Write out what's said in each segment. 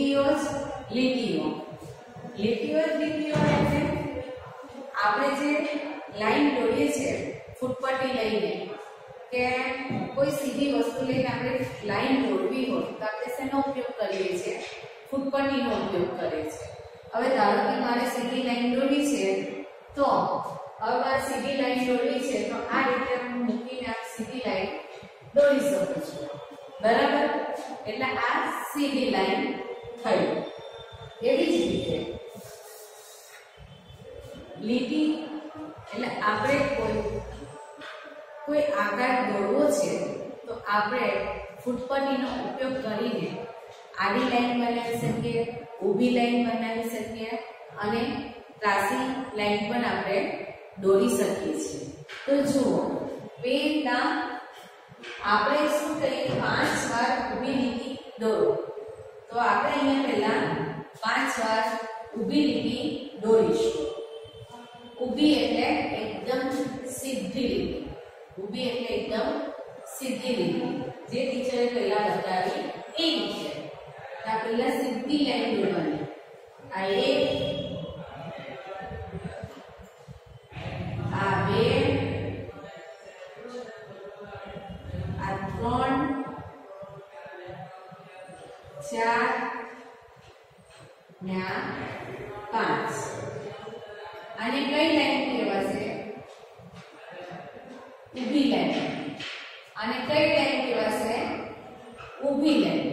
લીટીઓ જ લીટીઓ. લીટીઓ જ લીટીઓ એટલે આપણે જે લાઈન દોરીએ છીએ ફૂટપટ્ટી લઈને કે કોઈ સીધી વસ્તુ લઈને આપણે લાઈન દોરવી હોય તો આપણે શેનો ઉપયોગ કરીએ છીએ? ફૂટપટ્ટીનો ઉપયોગ કરીએ છીએ. હવે ધારો કે મારે સીધી લાઈન દોરવી છે તો હવે મારે સીધી લાઈન દોરવી છે તો આ રીતે હું મૂકીને આ સીધી લાઈન દોરી શકું છું. બરાબર? એટલે આ સીધી લાઈન થઈ. એવી જ રીતે લીટી એટલે આપણે કોઈ આકાર દોરવો છે તો આપણે ફૂટપટ્ટીનો ઉપયોગ કરીને આડી લાઈન બનાવી શકીએ, ઊભી લાઈન બનાવી શકીએ અને ત્રાસી લાઈન પણ આપણે દોરી શકીએ છીએ. તો જુઓ પહેલા આપણે શું કરીએ? 5 વાર ઊભી લીટી દોરો. તો આપણે અહીંયા પહેલા 5 વાર ઊભી લીટી દોરીશું. ઊભી એટલે એકદમ સીધી લીટી. ઊભી એટલે એકદમ સીધી લીટી જે ટીચરે પહેલા બતાવી એ રીતે. આ પહેલા સીધી લાઈન દોરવાની. આ 1, આ 2, આ 3, 4 ને આ 5. આને કઈ લાઈન કહેવાશે? ઊભી લાઈન. અને કઈ લાઈન કહેવાશે? ઊભી લાઈન.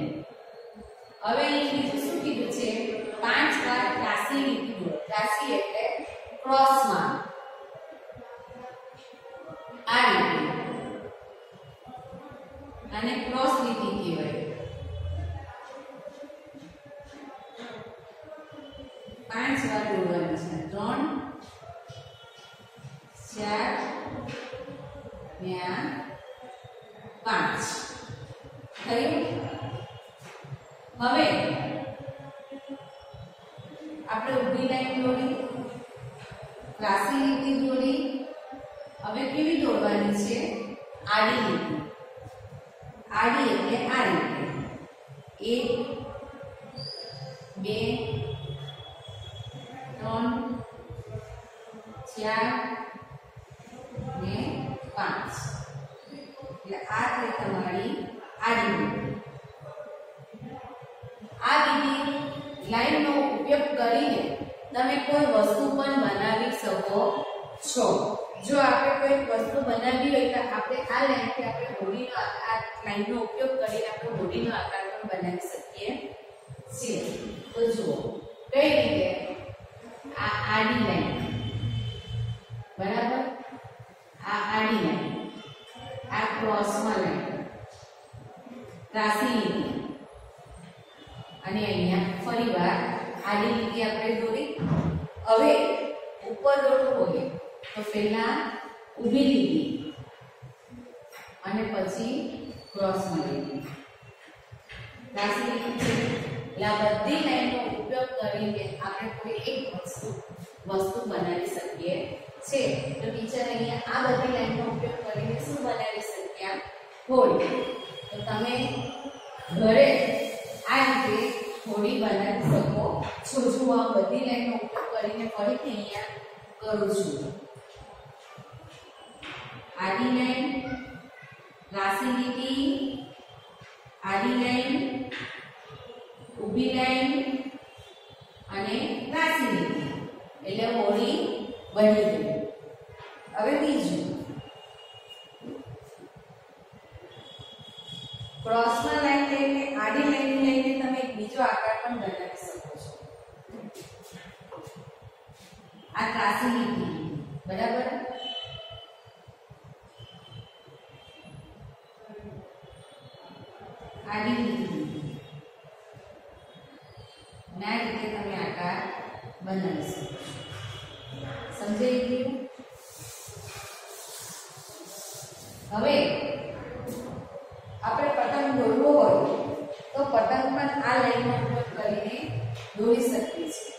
હવે અહીં બીજું શું કીધું છે? 5 વાર ત્રાસી લીટી દોરો. ત્રાસી એટલે ક્રોસમાં આ લીટી અને ક્રોસ લીટી કહેવાય. 5 વાર દોરવાની છે. 3, 4 ને આ 5 થયું. હવે આપણે ઊભી લાઈન દોરી, ત્રાસી લીટી દોરી. હવે કેવી દોરવાની છે? આડી લીટી. આડી એટલે આ રીતે 1, 2, 3, 4 ને 5. એટલે આ થઈ તમારી આડી લીટી. આ લીટી લાઈનનો ઉપયોગ કરીને તમે કોઈ વસ્તુ પણ બનાવી શકો છો. જો આપણે કોઈ વસ્તુ બનાવી હોય તો આપણે આ લાઈનથી આપણે હોડીનો આકાર, લાઈનનો ઉપયોગ કરીને આપણે હોડીનો આકાર પણ બનાવી શકીએ છીએ. તો જુઓ કઈ રીતે? આ આડી લાઈન, બરાબર? આ આડી લાઈન, આ ક્રોસમાં લાઈન, ત્રાસી લીટી અને અહીંયા ફરીવાર આડી લીટી આપણે દોરી. હવે ઉપર દોરવું હોય તો પહેલા ઊભી લીટી અને પછી ક્રોસમાં લીટી, ત્રાસી લીટી છે. એટલે આ બધી લાઈનનો ઉપયોગ કરીને આપણે કોઈ એક વસ્તુ બનાવી શકીએ છીએ. તો ટીચર અહીંયા આ બધી લાઈનનો ઉપયોગ કરીને શું બનાવી શક્યા? હોડી. તો તમે ઘરે આ રીતે હોડી બનાવી શકો છો. જો આ બધી લાઈનનો ઉપયોગ કરીને ફરીથી અહીંયા કરું છું. આડી લાઈન, ત્રાસી લીટી, આડી લાઈન, ઊભી લાઈન અને ત્રાસી લીટી. એટલે હોડી બની ગઈ. હવે બીજું ક્રોસમાં લાઈન લઈને, આડી લાઈન લઈને તમે એક બીજો આકાર પણ બનાવી શકો છો. આ ત્રાસી લીટી, બરાબર? આડી લીટી અને આ રીતે તમે આકાર બનાવી શકો છો. સમજાઈ ગયું? હવે આપણે પતંગ દોરવો હોય તો પતંગ પણ આ લાઈનનો ઉપયોગ કરીને દોરી શકીએ છીએ.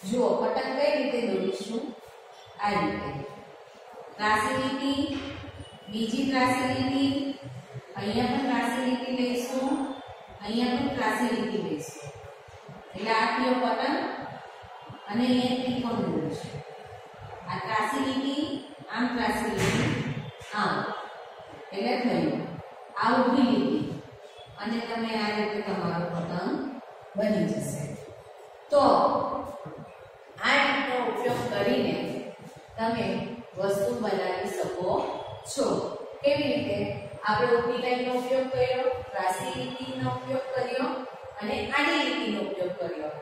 જુઓ પતંગ કઈ રીતે દોરીશું? આ રીતે ત્રાસી લીટી, બીજી ત્રાસી લીટી, અહીંયા પણ ત્રાસી લીટી લઈશું, અહીંયા પણ ત્રાસી લીટી લઈશું. એટલે આ થયો પતંગ અને અહીંયા ત્રિકોણ દોર્યું છે. આ ત્રાસી લીટી આમ ત્રાસી લીટી આમ એટલે થયું આ ઊભી લીટી અને તમે આ રીતે તમારો પતંગ બની જશે. તો આ રીતનો ઉપયોગ કરીને તમે વસ્તુ બનાવી શકો છો. કેવી રીતે? આપણે ઊભી લાઈનનો ઉપયોગ કર્યો, ત્રાસી લીટીનો ઉપયોગ કર્યો અને આડી લીટીનો ઉપયોગ કર્યો.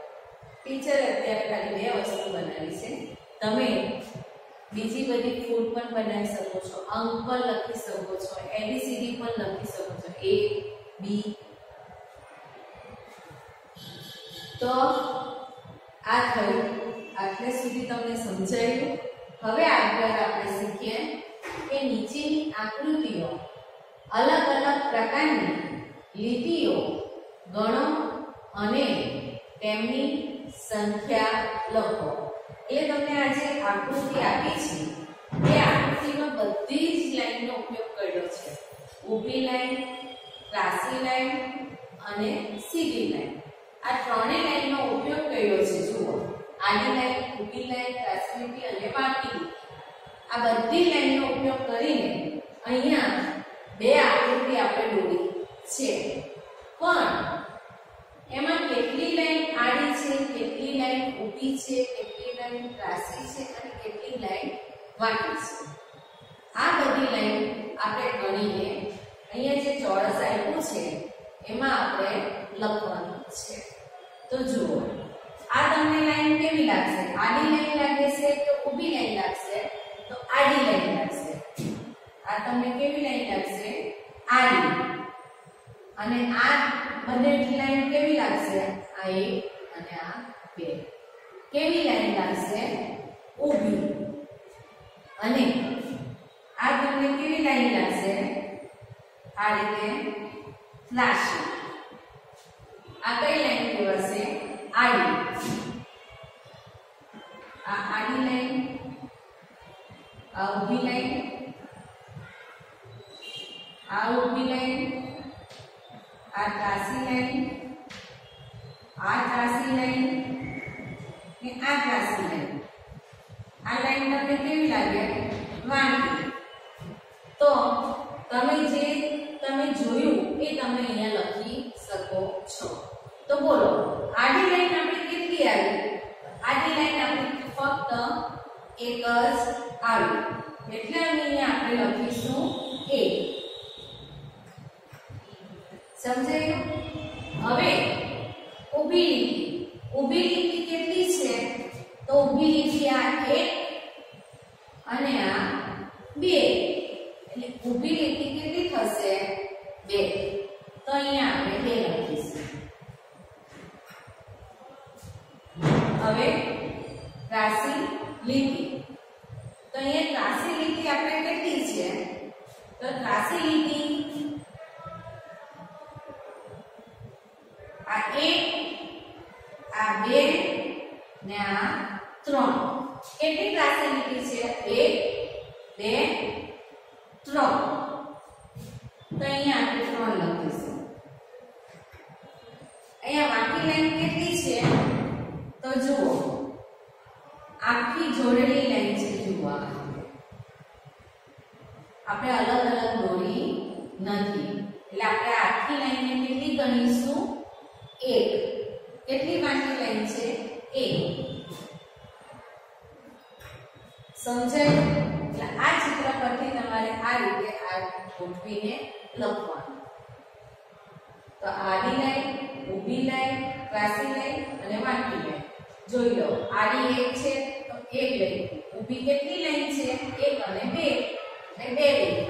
ટીચરે અત્યારે ખાલી બે વસ્તુ બનાવી છે. તમે બીજી બધી ફૂડ પણ બનાવી શકો છો, અંક પણ લખી શકો છો, એબીસીડી પણ લખી શકો છો, એ બી. તો આ થયું. આટલે સુધી તમને સમજાયું. હવે આગળ આપણે શીખીએ કે નીચેની આકૃતિઓ અલગ અલગ પ્રકારની લીટીઓ ગણો અને તેમની સંખ્યા લખો. એટલે તમને આ જે આકૃતિ આપી છે એ આકૃતિમાં બધી જ લાઈનનો ઉપયોગ કર્યો છે. ઊભી લાઈન, ત્રાસી લાઈન અને સીધી લાઈન. આ ત્રણેય લાઈનનો ઉપયોગ કર્યો છે. જુઓ, આડી લાઈન, ઊભી લાઈન, ત્રાસી લીટી અને વાંકી લીટી. આ બધી લાઈનનો ઉપયોગ કરીને અહીંયા બે આકૃતિ આપણે દોરી છે. પણ એમાં કેટલી લાઈન આડી છે, કેટલી લાઈન ઊભી છે, કેટલી લાઈન ત્રાસી છે અને કેટલી લાઈન વાંકી છે, આ બધી લાઈન આપણે ગણીને અહીંયા જે ચોરસ આપ્યું છે એમાં આપણે લખવાનું છે. તો જુઓ, આ તમને લાઈન કેવી લાગશે? આડી લાઈન લાગે છે તો ઊભી લાઈન લાગશે તો આડી લાઈન લાગશે. આ તમને કેવી લાઈન લાગશે? આડી. અને આ બંને લાઈન કેવી લાગશે? આ એક અને આ બે. કેવી લાઈન લાગશે? ઊભી. અને આ તમને કેવી લાઈન લાગશે? આ રીતે ત્રાસી. આ કઈ લાઈન કહેવાશે? આડી. આ આડી લાઈન, આ ઊભી લાઈન, આ ઊભી લાઈન, આ ત્રાસી લાઈન, આ ત્રાસી લાઈન ને આ ત્રાસી લાઈન. આ લાઈન તમને કેવી લાગે? વાંકી. તો તમે જે જોયું એ તમે અહીંયા લખી શકો છો. તો બોલો, આડી લાઈન આપણી કેટલી આવી? આડી લાઈન આપણી ફક્ત એક જ આવી. એટલે અહીંયા આપણે લખીશું 1. સમજાયું? હવે ઊભી લીટી. ઊભી લીટી કેટલી છે? તો ઊભી લીટી આ 1 અને આ 2. એટલે ઊભી લીટી કેટલી થશે? 2. તો અહીંયા આપણે 2 લખીશું. હવે ત્રાસી લીટી. તો અહીંયા ત્રાસી લીટી આપણે કેટલી છે? તો ત્રાસી લીટી આ 1, આ 2 ને આ 3. કેટલી ત્રાસી લીટી છે? 1, 2, 3. તો અહીંયા આપણે 3 લખીશું. અહીંયા વાંકી લાઈન કેટલી છે? તો જુઓ, આખી જોડેલી લાઈન છે. જુઓ, આપણે અલગ અલગ દોરી નથી. એટલે આપણે આખી લાઈનને કેટલી ગણીશું? 1. કેટલી વાંકી લાઈન છે? 1. સમજાય? એટલે આ ચિત્ર પરથી તમારે આ રીતે આ ગોઠવીને લખવાનું. તો આડી લાઈન, ઊભી લાઈન, ત્રાસી લાઈન અને વાંકી લાઈન. જોઈ લો, આડી 1 છે તો 1 લાઈન. ઊભી કેટલી લાઈન છે? 1 અને 2 એટલે 2 લાઈન.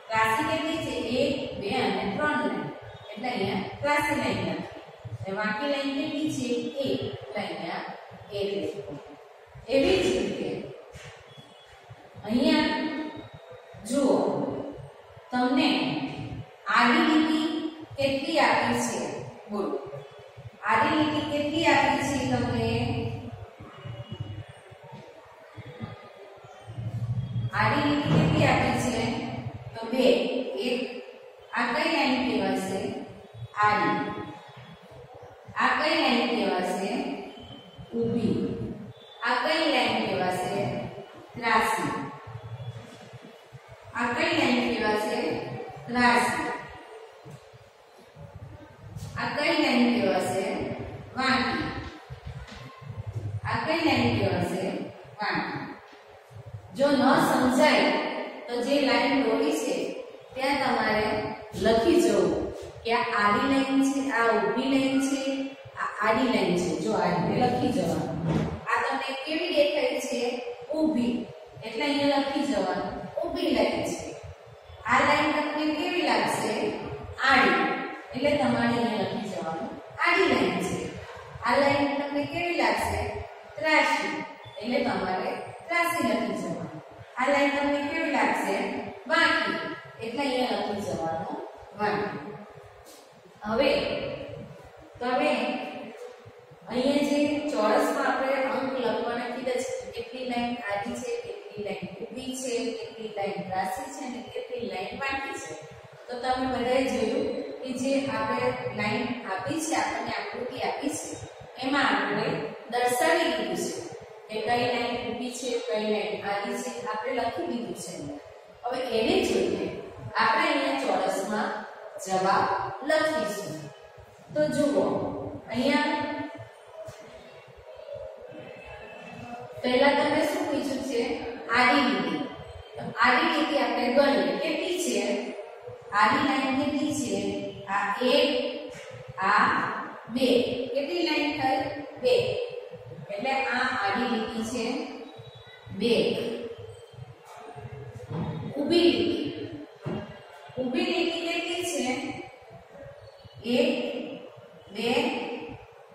ત્રાસી કેટલી છે? 1, 2 અને 3 લાઈન. એટલે અહીંયા ત્રાસી લાઈન લખી. અને વાંકી લાઈન કેટલી છે? 1 એટલે અહીંયા 1 લખો. એવી જ રીતે અહીંયા જુઓ, તમને આડી લીટી કેટલી આપી છે? બોલો, આડી લીટી કેટલી આપી છે તમને? આડી લીટી કેટલી આપી છે? તો 2. 1. આ કઈ લાઈન કહેવાશે? આડી. આ કઈ લાઈન કહેવાશે? ઊભી. આ કઈ લાઈન કહેવાશે? ત્રાસી. આ કઈ લાઈન કહેવાશે? ત્રાસી. આ કઈ લાઈન કહેવાશે? વાંકી. આ કઈ લાઈન કહેવાશે? વાંકી. જો ન સમજાય તો જે લાઈન દોરી છે ત્યાં તમારે લખી જવું કે આ આડી લાઈન છે, આ ઊભી લાઈન છે, આ આડી લાઈન છે. જો આ રીતે લખી જવાનું. આ તમને કેવી દેખાય છે? ઊભી. એટલે અહીંયા લખી જવાનું ઊભી લાઈન છે. આ લાઈન તમને કેવી લાગશે? આડી. એટલે તમારે અહીંયા લખી જવાનું આડી લાઈન છે. આ લાઈન તમને કેવી લાગશે? ત્રાસી. એટલે તમારે ત્રાસી લખી જવાનું. આ લાઈન તમને કેવી લાગશે? વાંકી. એટલે અહીંયા લખી જવાનું વાંકી. હવે તમે અહીંયા જે ચોરસમાં આપણે અંક લખવાના કીધા છે, કેટલી લાઈન આડી છે, કેટલી લાઈન ઊભી છે, કેટલી લાઈન ત્રાસી છે અને કેટલી લાઈન વાંકી છે. તો તમે બધાએ જોયું કે જે આપણે લાઈન આપી છે, આપણને આકૃતિ આપી છે, એમાં આપણે દર્શાવી દીધું છે કે કઈ લાઈન ઊભી છે, કઈ લાઈન આડી છે, આપણે લખી દીધું છે. હવે એને જોઈને આપણે અહીંયા ચોરસમાં જવાબ લખીશું. તો જુઓ, અહીંયા પહેલા તમને શું પૂછ્યું છે? આડી લીટી. તો આડી લીટી આપણે ગણીએ કેટલી છે? આડી લાઈન કેટલી છે? આ 1, આ 2. કેટલી લાઈન થઈ? 2. એટલે આ આડી લીટી છે 2. ઊભી લીટી. ઊભી લીટી કેટલી છે? 1, 2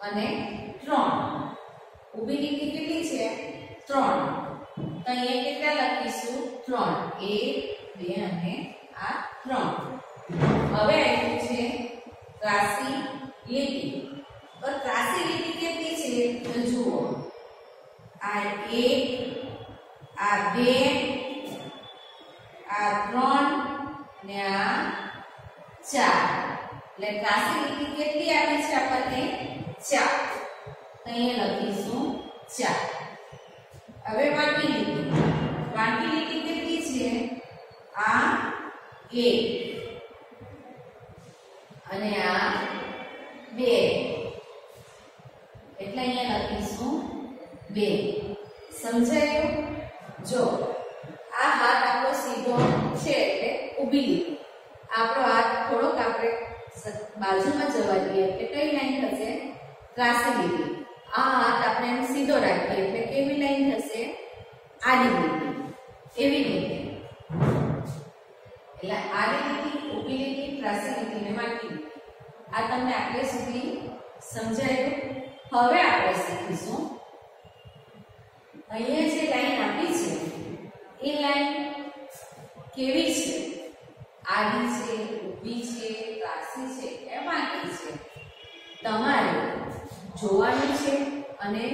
અને 3. ઊભી લીટી કેટલી છે? 3. તો અહીંયા કેટલા લખીશું? 3. 1, 2 અને આ 3. હવે આવ્યું છે ત્રાસી લીટી. તો ત્રાસી લીટી કેટલી છે? તો જુઓ, આ 1, આ 2, આ 3 ને આ 4. એટલે ત્રાસી લીટી કેટલી આવી છે આપણને? 4. તો અહીંયા લખીશું 4. હવે વાંકી લીટી. વાંકી લીટી કેટલી છે? આ 1 અને આ 2. એટલે અહીંયા લખીશું 2. સમજાયું? જો આ હાથ આપણો સીધો છે એટલે ઊભી લીટી. આપણો હાથ થોડોક આપણે બાજુમાં જવા દઈએ એટલે કઈ લાઈન થશે? ત્રાસી લીટી. આ હાથ આપણે એમ સીધો રાખીએ એટલે કેવી લાઈન થશે? આડી લીટી. એવી રીતે એટલે આડી લીટી, ઊભી લીટી, ત્રાસી લીટી ને વાંકી લીટી. આ તમને આટલે સુધી સમજાયું? હવે આપણે શીખીશું અહીંયા જે લાઈન આપી છે એ લાઈન કેવી છે? આડી છે, ઊભી છે, ત્રાસી છે કે વાંકી છે? તમારે જોવાનું છે અને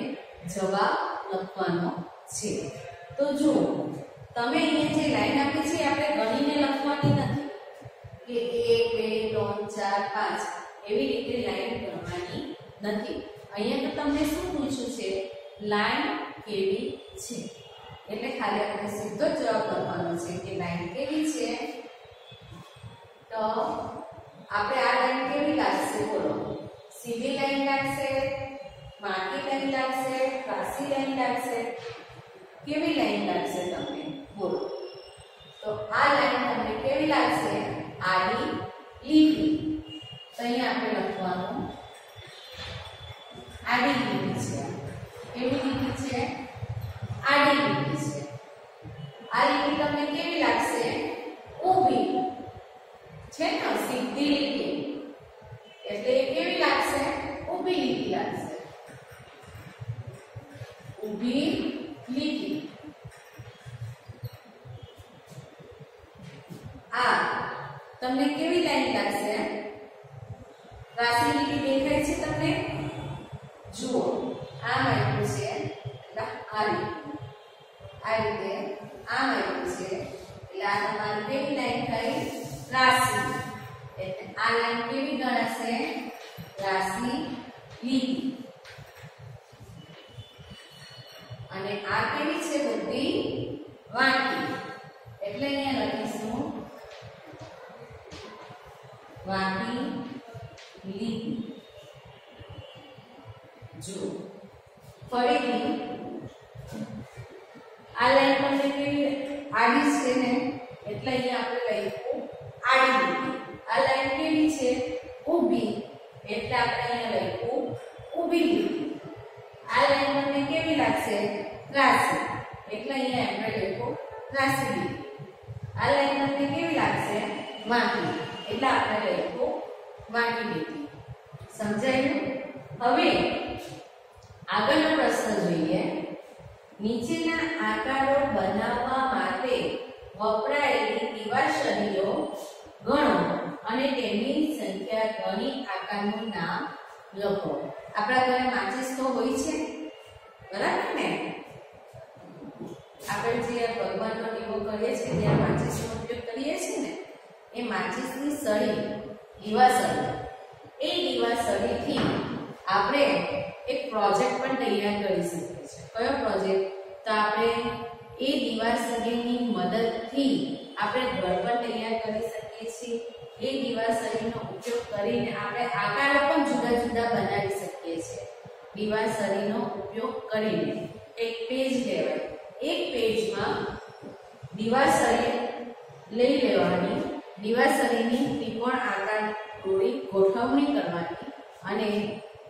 જવાબ લખવાનો છે. તો જુઓ, તમે અહીંયા જે લાઈન આપી છે આપણે ગણીને લખવાની નથી કે 1, 2, 3, 4, 5 એવી રીતે લાઈન ગણવાની નથી. અહીંયા તો તમને શું પૂછ્યું છે? લાઈન કેવી છે. એટલે ખાલી આપણે સીધો જવાબ લખવાનો છે કે લાઈન કેવી છે. તો આપણે આ લાઈન કેવી લાગશે? બોલો, સીધી લાઈન લાગશે, વાંકી લાઈન લાગશે, ત્રાસી લાઈન લાગશે? કેવી લાઈન લાગશે તમને? બોલો. તો આ લાઈન તમને કેવી લાગશે? આડી લીટી. તો અહીંયા આપણે લખવાનું આડી લીટી છે. કેવી લીટી છે? આડી લીટી છે. આ લીટી તમને કેવી લાગશે? ઊભી છે ને, સીધી લીટી. એટલે એ કેવી લાગશે? ઊભી લીટી લાગશે. ઊભી લીટી. આ તમને કેવી લાઈન લાગશે? ત્રાસી લીટી દેખાય છે તમને? જુઓ, આમ આવ્યું છે આ રીતે આમ આવ્યું છે એટલે આ તમારી કેવી લાઈન થઈ? ત્રાસી. એટલે આ લાઈન કેવી ગણાશે? ત્રાસી લીટી. અને આ કેવી છે બધી વાંકી એટલે અહીંયા લખીશું વાંકી લીટી જો ફરીથી આ લાઈન મને કેવી આડી છે ને એટલે અહીંયા આપણે લખ્યું આડી લીટી આ લાઈન કેવી છે ઊભી એટલે આપણે અહીંયા લખ્યું ઊભી લીટી આ લાઈન મને કેવી લાગશે ત્રાસી એટલે અહીંયા આપણે લખ્યું ત્રાસી લીટી આ લાઈન મને કેવી લાગશે વાંકી એટલે આપણે લખ્યું વાંકી લીટી સમજાયું હવે આગળનો પ્રશ્ન જોઈએ નીચેના આકારો બનાવવા માટે વપરાયેલી દીવાસળીઓ ગણો અને તેમની સંખ્યા ગણી આકારનું નામ લખો આપણા ઘરે માચિસ તો હોય છે બરાબર ને આપણે જે ભગવાનનો દીવો કરીએ છીએ ત્યારે માચિસનો ઉપયોગ કરીએ છીએ ને એ માચિસની સળી દીવાસળી એ દીવાસળીથી આપણે એક પ્રોજેક્ટ પણ તૈયાર કરી શકીએ છીએ કયો પ્રોજેક્ટ તો આપણે એ દીવાસળીની મદદથી આપણે ઘર પણ તૈયાર કરી શકીએ છીએ એ દીવાસળીનો ઉપયોગ કરીને આપણે આકારો પણ જુદા જુદા બનાવી શકીએ છીએ દીવાસળીનો ઉપયોગ કરીને એક પેજ લેવાય એક પેજમાં દીવાસળી લઈ લેવાની દીવાસળીની ત્રિકોણ આકાર દોરી ગોઠવણી કરવાની અને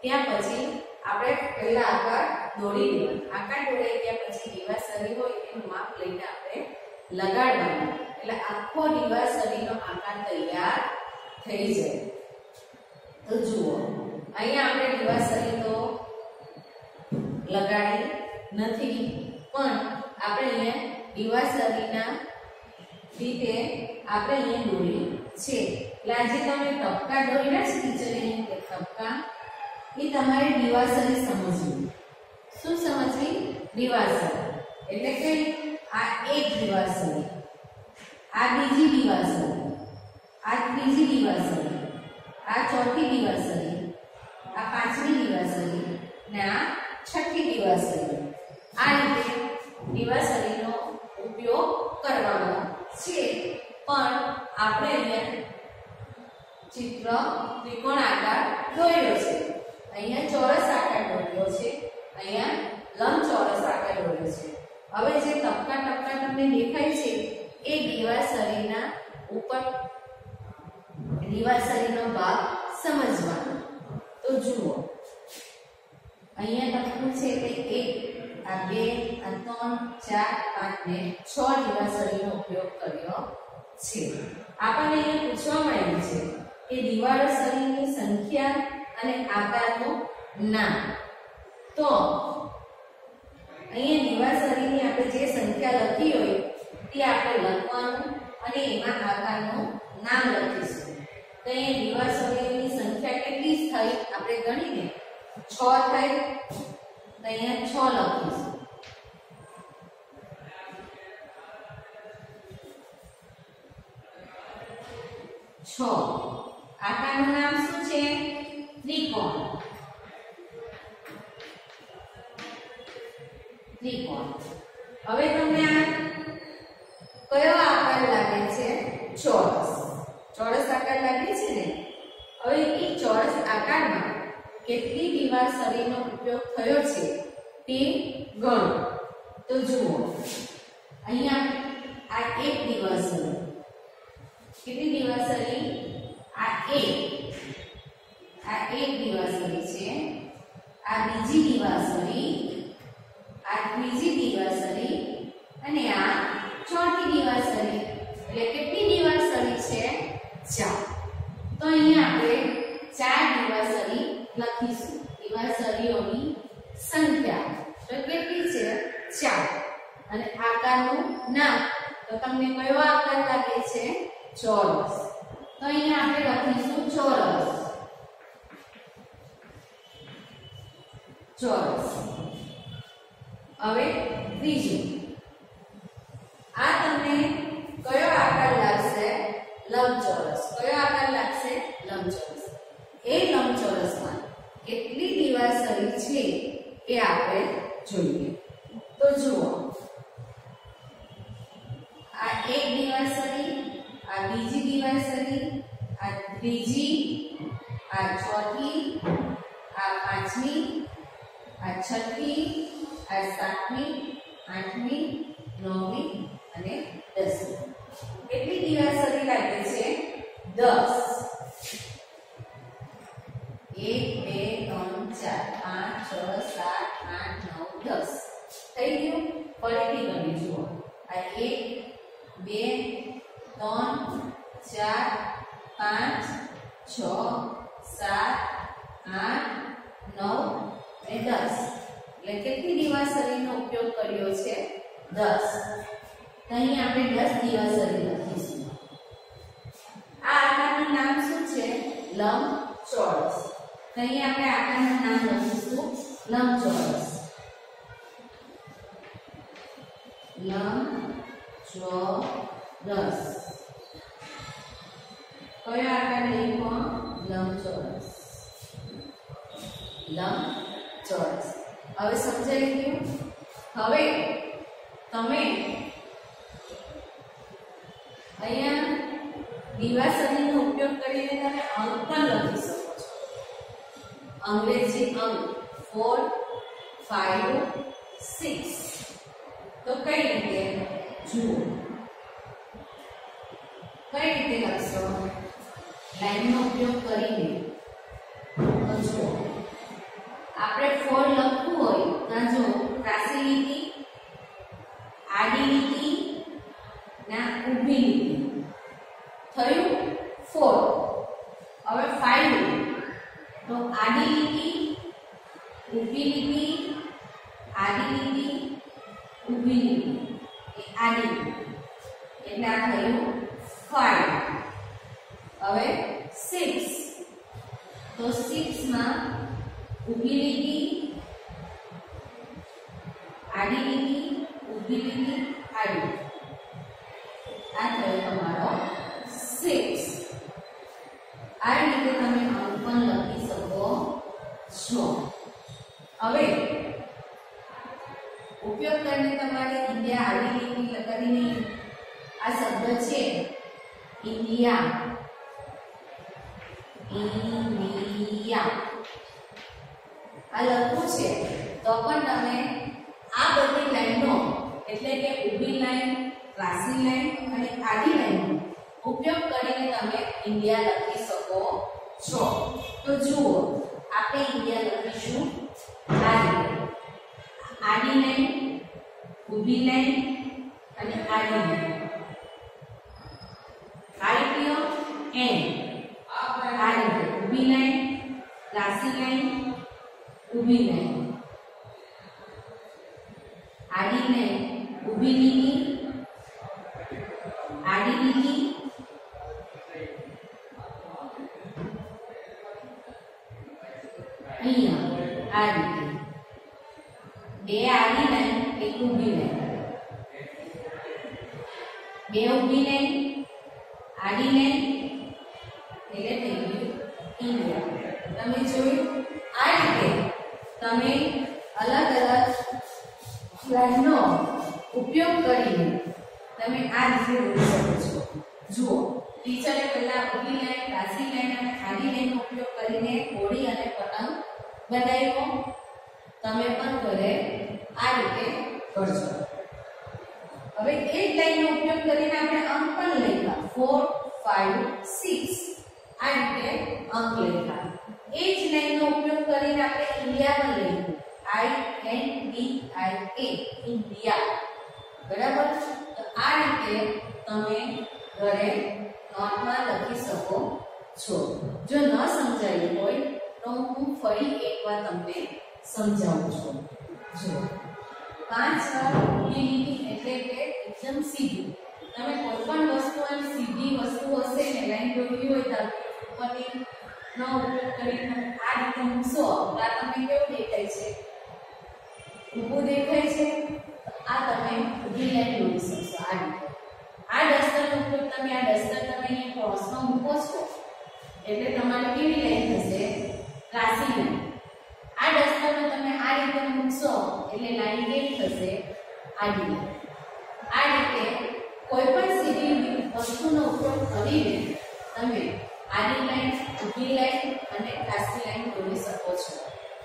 ત્યાં પછી આપણે પહેલા આકાર દોરી લેવાનો આકાર દોરાઈ ગયા પછી દીવાસળી હોય એનું માપ લઈને આપણે લગાડવાનું એટલે આખો દીવાસળીનો આકાર તૈયાર થઈ જાય તો જુઓ અહીંયા આપણે દીવાસળી તો લગાડી નથી પણ આપણે અહીંયા દીવાસળીના રીતે આપણે અહીંયા દોરી છે એટલે આજે તમે ટપકા દોર્યા છે ટીચરે ટપકા એ તમારે દીવાસળી સમજવી શું સમજવી દીવાસળી એટલે કે આ એક દીવાસળી આ બીજી દીવાસળી આ ત્રીજી દીવાસળી આ ચોથી દીવાસળી આ પાંચમી દીવાસળી ને આ છઠ્ઠી દીવાસળી આ રીતે દીવાસળીનો ઉપયોગ કરવાનો છે પણ આપણે અહીંયા ચિત્ર ત્રિકોણ આકાર દોર્યો છે અહીંયા ચોરસ આકાર દોર્યો છે અહીંયા લંબચોરસ આકાર દોર્યો છે હવે જે ટપકા ટપકા તમને દેખાય છે એ દીવાસળીના ઉપર દીવાસળીનો ભાગ સમજવાનો તો જુઓ અહીંયા લખ્યું છે કે 1 આ 2 આ 3 4 5 ને 6 દીવાસળીનો ઉપયોગ કર્યો છે આપણને અહીંયા પૂછવા મળ્યું છે કે દીવાસળીની સંખ્યા અને આકારનું નામ તો અહીંયા દીવાસળીની આપણે જે સંખ્યા લખી હોય તે આપણે લખવાનું અને એમાં આકારનું નામ લખીશું તો અહીંયા દીવાસળીની સંખ્યા કેટલી થઈ આપણે ગણીને 6 થાય તો અહીંયા 6 લખીશું 6 આકારનું નામ શું છે ત્રિકોણ ત્રિકોણ હવે તમને આ કયો આકાર લાગે છે ચોરસ ચોરસ આકાર લાગે છે ને હવે એ ચોરસ આકારમાં કેટલી દીવાસળીનો ઉપયોગ થયો છે તે ગણો તો જુઓ અહીંયા આ એક દીવાસળી કેટલી દીવાસળી આ એક દીવાસળી છે આ બીજી દીવાસળી આ ત્રીજી દીવાસળી અને આ ચોથી દીવાસળી એટલે કેટલી દીવાસળી છે 4 તો અહીંયા આપણે 4 દીવાસળી લખીશું દીવાસળીઓની સંખ્યા તો કેટલી છે 4 અને આકારનું નામ તો તમને કયો આકાર લાગે છે ચોરસ તો અહીંયા આપણે લખીશું ચોરસ ચોરસ હવે ત્રીજું આ તમને કયો આકાર લાગશે લંબચોરસ કયો આકાર લાગશે લંબચોરસ એ લંબચોરસમાં કેટલી દીવાસળી છે એ આપણે જોઈએ તો આ છઠ્ઠી, આ સાતમી, આઠમી, નવમી અને 10મી. કેટલી દિવાસળી લાગે છે? 10. 1 2 3 4 5 6 7 8 9 10 થઈ ગયું. ફરીથી ગણી જુઓ. આ 1 2 3 4 5 6 7 8 9 અને 10. એટલે કેટલી દિવાસળીનો ઉપયોગ કર્યો છે? 10. તો અહીં આપણે 10 દિવાસળી લખીશું. આ આકારનું નામ શું છે? લંબચોરસ. તો અહીં આપણે આકારનું નામ લખીશું લંબચોરસ. લંબચોરસ. કયો આકાર લખ્યો? લંબચોરસ. લંબચોરસ. હવે સમજાઈ ગયું? હવે તમે અહીંયા દિવાસળીનો ઉપયોગ કરીને તમે અંક પણ લખી શકો છો. અંગ્રેજી અંક 4 5 6. તો કઈ રીતે? જુઓ. કઈ રીતે લખશો? લાઈનનો ઉપયોગ કરીને. તો જુઓ, આપણે 4 લખવું હોય તો જો ત્રાસી લીટી, આડી લીટી ના ઊભી લીટી થયું 4. હવે 5 તો આડી લીટી, ઊભી લીટી, આડી લીટી, ઊભી લીટી, એ આડી લીટી, એટલે આ થયું 5. હવે 6 તો 6 માં ઊભી લીટી, આડી લીટી, ઊભી લીટી, આડી. આ થયો તમારો 6. આ રીતે તમે અંક પણ લખી શકો છો. હવે ઉપયોગ કરીને તમારે ઇન્ડિયા આડી લીટી લગાવીને આ શબ્દ છે ઇન્ડિયા. ઇન્ડિયા આ લખવું છે તો પણ તમે આ બધી લાઈનો એટલે કે ઊભી લાઈન, ત્રાસી લાઈન અને આડી લાઈનનો ઉપયોગ કરીને તમે ઇન્ડિયા લખી શકો છો. તો જુઓ, આપણે ઇન્ડિયા લખીશું આ રીતે. આડી લાઈન, ઊભી લાઈન અને આડી લાઈન. આઈટીઓ એન આ રીતે ઊભી લાઈન, ત્રાસી લાઈન, ઊભી લાઈન, આડી લાઈન, ઊભી લીટી, આડી લીટી, અહીંયા આ રીતે 2 આડી લાઈન, 1 ઊભી લાઈન, 2 ઊભી લાઈન, આડી લાઈન, એટલે થઈ ગયું ઇન્ડિયા. તમે જોયું? આ રીતે તમે અલગ અલગ લાઈનનો ઉપયોગ કરીને તમે આ રીતે દોરી શકો છો. જુઓ, ટીચરે પહેલા ઊભી લાઈન, ત્રાસી લાઈન અને આડી લાઈનનો ઉપયોગ કરીને હોડી અને પતંગ બનાવ્યો. તમે પણ ઘરે આ રીતે કરજો. હવે એ જ લાઈનનો ઉપયોગ કરીને આપણે અંક પણ લખ્યા 4 5 6. આ રીતે અંક લખ્યા. એ જ લાઈનનો ઉપયોગ કરીને આપણે ઇન્ડિયા પણ લખ્યું INDIA બરાબર. તો આ રીતે તમે ઘરે નોટમાં લખી શકો છો. જો ન સમજાયું હોય તો હું ફરી એકવાર તમને સમજાવું છું. જો 5 વાર ઊભી લીટી એટલે કે એકદમ સીધી. તમે કોઈ પણ વસ્તુ એમ સીધી વસ્તુ હશે ને લાઈન દોરવી હોય તો ઉપરની નો ઉપયોગ કરીને આ રીતે મૂકશો તો આ તમને કેવું દેખાય છે? ઊભું દેખાય છે. આ તમે ઊભી લાઈન દોરી શકશો આ રીતે. આ ડસ્ટરનો ઉપયોગ તમે આ ડસ્ટર તમે અહીંયા ક્રોસમાં મૂકો છો એટલે તમારે કેવી લાઈન થશે? ત્રાસી લાઈન. આ ડસ્ટરને તમે આ રીતે મૂકશો એટલે લાઈન કેવી થશે? આડી લાઈન. આ રીતે કોઈ પણ સીધી વસ્તુનો ઉપયોગ કરીને તમે આડી લાઈન, ઊભી લાઈન અને ત્રાસી લાઈન દોરી શકો છો.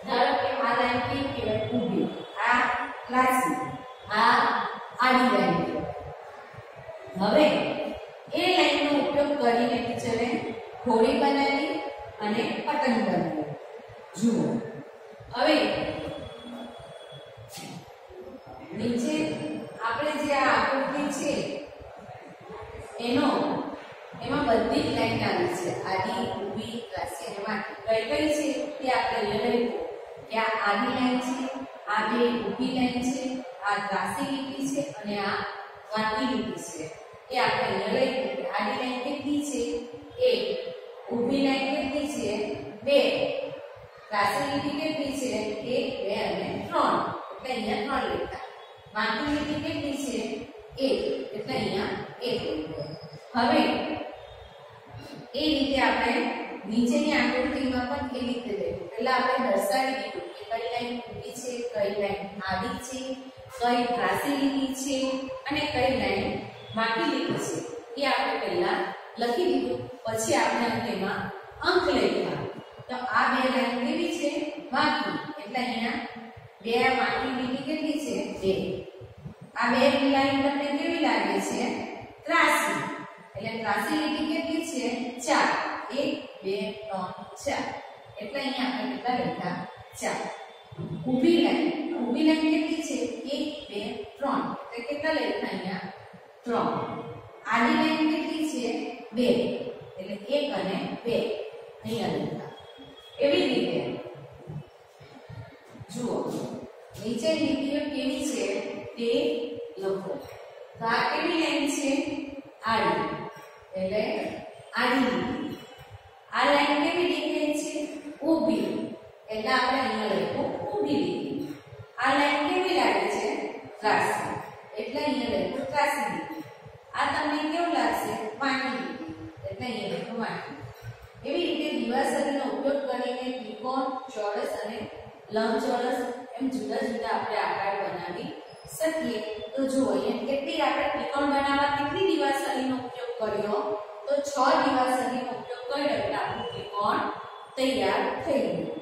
ધારો કે આ લાઈન કેવી કહેવાય ઊભી, આ ત્રાસી, આ આડી લાઈન કહેવાય. હવે એ લાઈનનો ઉપયોગ કરીને ટીચરે ઘોડી બનાવી અને પતંગ બનાવી. જુઓ હવે નીચે આપણે જે આ આકૃતિ છે એમાં બધી જ લાઈન આવી છે, આડી, ઊભી, ત્રાસી અને વાંકી. કઈ કઈ છે તે આપણે લઈ કે આ આડી લાઈન છે, આ બે ઊભી લાઈન છે, આ ત્રાસી લીટી છે અને આ વાંકી લીટી છે. એ આપણે લઈ કે આડી લાઈન કેટલી છે 1, ઊભી લાઈન કેટલી છે 2, ત્રાસી લીટી કેટલી છે 1, 2 અને 3. એટલે અહીંયા 3 લીટા. વાંકી લીટી કેટલી છે 1, એટલે અહીંયા 1 લીટા. હવે એ રીતે આપણે નીચેની આકૃતિમાં પણ એ રીતે લઈશું. પહેલા આપણે દર્શાવી દીધું કે કઈ લાઈન ઊભી છે, કઈ લાઈન આડી છે, કઈ ત્રાસી લીટી છે અને કઈ લાઈન વાંકી લીટી છે. એ આપણે પહેલા લખી દીધું. પછી આપણે તેમાં અંક લખ્યા. તો આ બે લાઈન કેવી છે વાંકી, એટલે અહીંયા બે વાંકી લીટી કેટલી છે 2. આ બે લાઈન તમને કેવી લાગે છે ત્રાસી, એટલે ત્રાસી લીટી કેટલી છે 4, 1 2 3 4. એટલે અહીંયા આપણે કેટલા લખ્યા 4. ઊભી લાઈન કેટલી છે 1 2 3, એટલે કેટલા લખ્યા અહીંયા 3. આડી લાઈન કેટલી છે 2, એટલે 1 અને 2 અહીંયા લખ્યા. એવી રીતે જુઓ નીચે લીટીઓ કેવી છે તે લખો. તો આ કેવી લાઈન છે આડી, એટલે આડી લીટી. આ લાઈન કેવી દેખાય છે ઊભી, એટલે આપણે અહીંયા લખ્યું ઊભી લીટી. આ લાઈન કેવી લાગે છે ત્રાસી, એટલે અહીંયા લખ્યું ત્રાસી લીટી. આ તમને કેવું લાગશે વાંકી લીટી, એટલે અહીંયા લખ્યું વાંકી. એવી રીતે દિવાસળીનો ઉપયોગ કરીને ત્રિકોણ, ચોરસ અને લંબચોરસ એમ જુદા જુદા આપણે આકાર બનાવી શકીએ. તો જુઓ અહીંયા કેટલી આપણે ત્રિકોણ બનાવવા કેટલી દિવાસળીનો ઉપયોગ કર્યો, તો 6 દિવાસળીનો ઉપયોગ કર્યો એટલે આપણું ત્રિકોણ તૈયાર થઈ ગયું.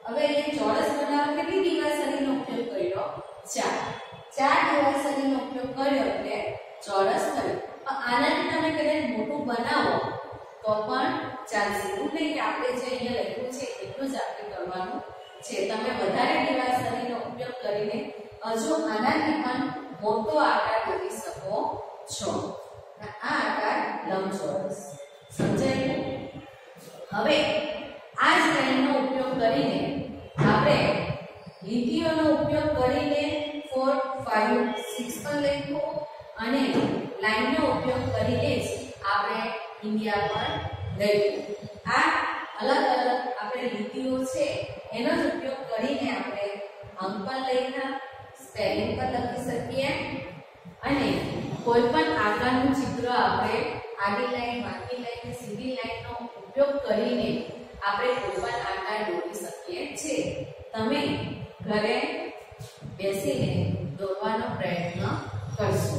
હવે અહીંયા ચોરસ બનાવવા કેટલી દિવાસળીનો ઉપયોગ કર્યો 4 દિવાસળીનો ઉપયોગ કર્યો એટલે ચોરસ થયું. આનાથી તમે કદાચ મોટું બનાવો તો પણ ચાલશે. એવું નહીં કે આપણે જે અહીંયા લખ્યું છે એટલું જ આપણે કરવાનું છે. તમે વધારે દિવાસળીનો ઉપયોગ કરીને હજુ આનાથી પણ મોટો આકાર દોરી શકો છો. આ આકાર લંબચોરસ સમજાયું. હવે આ જ લાઈનનો ઉપયોગ કરીને આપણે લીટીઓનો ઉપયોગ કરીને 4 5 6 પણ લખ્યું અને લાઈનનો ઉપયોગ કરીને જ આપણે ઇન્ડિયા પર લખ્યું. આ અલગ અલગ આપણે લીટીઓ છે એનો જ ઉપયોગ કરીને આપણે અંક પણ લખ્યા, સ્પેલિંગ પણ લખી શકીએ અને કોઈ પણ આકારનું ચિત્ર આપણે આડી લાઈન, વાંકી લાઈન, સીધી લાઈનનો ઉપયોગ કરીને આપણે કોઈ પણ આકાર દોરી શકીએ છીએ. તમે ઘરે બેસીને દોરવાનો પ્રયત્ન કરશો.